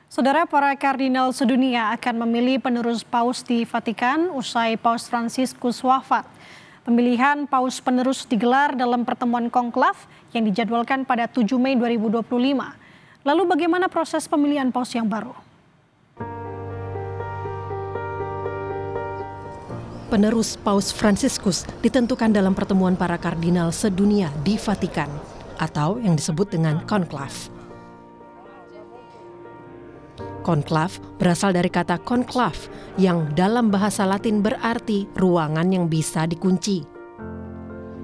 Saudara, para kardinal sedunia akan memilih penerus paus di Vatikan usai Paus Fransiskus wafat. Pemilihan paus penerus digelar dalam pertemuan konklav yang dijadwalkan pada 7 Mei 2025. Lalu bagaimana proses pemilihan paus yang baru? Penerus Paus Fransiskus ditentukan dalam pertemuan para kardinal sedunia di Vatikan atau yang disebut dengan konklav. Konklav berasal dari kata konklav yang dalam bahasa Latin berarti ruangan yang bisa dikunci.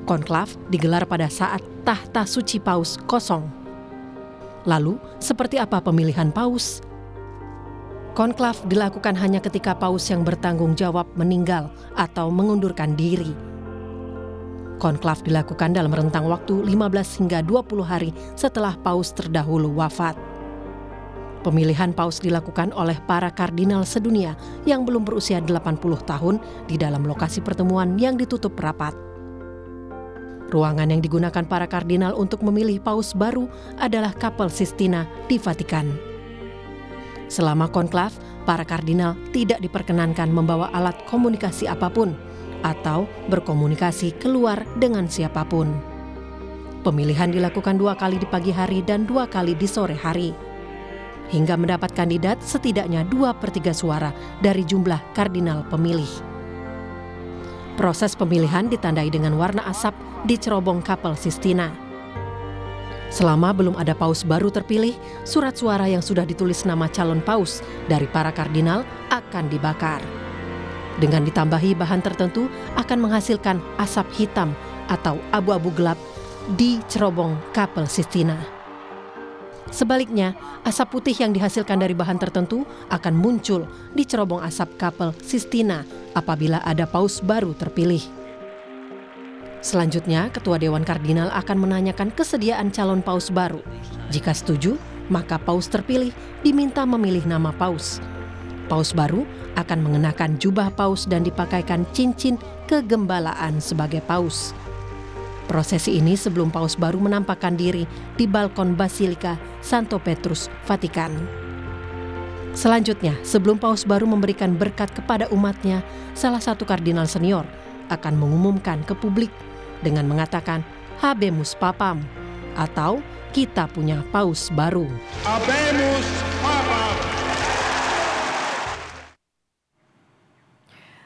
Konklav digelar pada saat tahta suci paus kosong. Lalu, seperti apa pemilihan paus? Konklav dilakukan hanya ketika paus yang bertanggung jawab meninggal atau mengundurkan diri. Konklav dilakukan dalam rentang waktu 15 hingga 20 hari setelah paus terdahulu wafat. Pemilihan paus dilakukan oleh para kardinal sedunia yang belum berusia 80 tahun di dalam lokasi pertemuan yang ditutup rapat. Ruangan yang digunakan para kardinal untuk memilih paus baru adalah Kapel Sistina di Vatikan. Selama konklav, para kardinal tidak diperkenankan membawa alat komunikasi apapun atau berkomunikasi keluar dengan siapapun. Pemilihan dilakukan 2 kali di pagi hari dan 2 kali di sore hari. Hingga mendapat kandidat setidaknya 2/3 suara dari jumlah kardinal pemilih. Proses pemilihan ditandai dengan warna asap di cerobong Kapel Sistina. Selama belum ada paus baru terpilih, surat suara yang sudah ditulis nama calon paus dari para kardinal akan dibakar. Dengan ditambahi bahan tertentu akan menghasilkan asap hitam atau abu-abu gelap di cerobong Kapel Sistina. Sebaliknya, asap putih yang dihasilkan dari bahan tertentu akan muncul di cerobong asap Kapel Sistina apabila ada paus baru terpilih. Selanjutnya, Ketua Dewan Kardinal akan menanyakan kesediaan calon paus baru. Jika setuju, maka paus terpilih diminta memilih nama paus. Paus baru akan mengenakan jubah paus dan dipakaikan cincin kegembalaan sebagai paus. Prosesi ini sebelum paus baru menampakkan diri di balkon Basilika Santo Petrus, Vatikan. Selanjutnya, sebelum paus baru memberikan berkat kepada umatnya, salah satu kardinal senior akan mengumumkan ke publik dengan mengatakan Habemus Papam atau kita punya paus baru. Habemus Papam.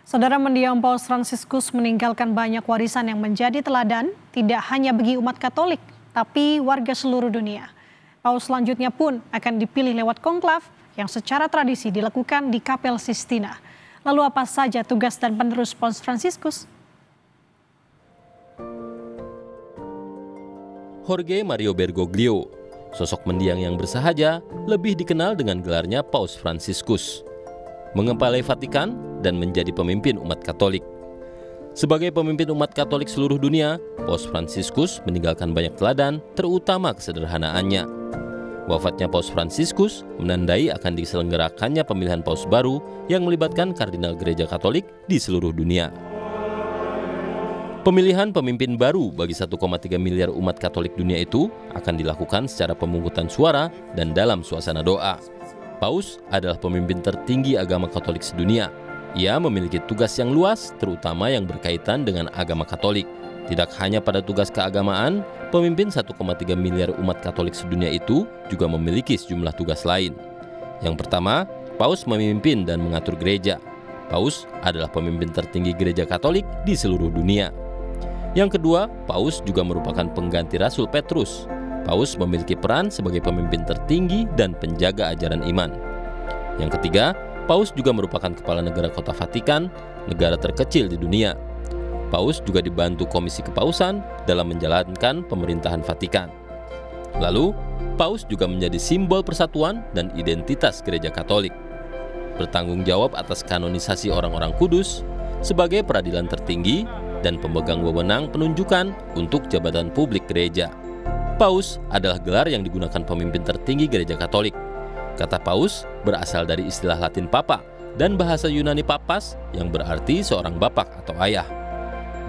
Saudara, mendiang Paus Fransiskus meninggalkan banyak warisan yang menjadi teladan tidak hanya bagi umat Katolik, tapi warga seluruh dunia. Paus selanjutnya pun akan dipilih lewat konklav yang secara tradisi dilakukan di Kapel Sistina. Lalu apa saja tugas dan penerus Paus Fransiskus? Jorge Mario Bergoglio, sosok mendiang yang bersahaja, lebih dikenal dengan gelarnya Paus Fransiskus. Mengepalai Vatikan dan menjadi pemimpin umat Katolik. Sebagai pemimpin umat Katolik seluruh dunia, Paus Fransiskus meninggalkan banyak teladan, terutama kesederhanaannya. Wafatnya Paus Fransiskus menandai akan diselenggarakannya pemilihan paus baru yang melibatkan kardinal gereja Katolik di seluruh dunia. Pemilihan pemimpin baru bagi 1,3 miliar umat Katolik dunia itu akan dilakukan secara pemungutan suara dan dalam suasana doa. Paus adalah pemimpin tertinggi agama Katolik sedunia. Ia memiliki tugas yang luas, terutama yang berkaitan dengan agama Katolik. Tidak hanya pada tugas keagamaan, pemimpin 1,3 miliar umat Katolik sedunia itu juga memiliki sejumlah tugas lain. Yang pertama, Paus memimpin dan mengatur gereja. Paus adalah pemimpin tertinggi gereja Katolik di seluruh dunia. Yang kedua, Paus juga merupakan pengganti Rasul Petrus. Paus memiliki peran sebagai pemimpin tertinggi dan penjaga ajaran iman. Yang ketiga, Paus juga merupakan kepala negara kota Vatikan, negara terkecil di dunia. Paus juga dibantu Komisi Kepausan dalam menjalankan pemerintahan Vatikan. Lalu, Paus juga menjadi simbol persatuan dan identitas gereja Katolik. Bertanggung jawab atas kanonisasi orang-orang kudus sebagai peradilan tertinggi dan pemegang wewenang penunjukan untuk jabatan publik gereja. Paus adalah gelar yang digunakan pemimpin tertinggi gereja Katolik. Kata Paus berasal dari istilah Latin Papa dan bahasa Yunani Papas yang berarti seorang bapak atau ayah.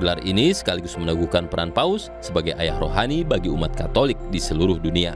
Gelar ini sekaligus meneguhkan peran Paus sebagai ayah rohani bagi umat Katolik di seluruh dunia.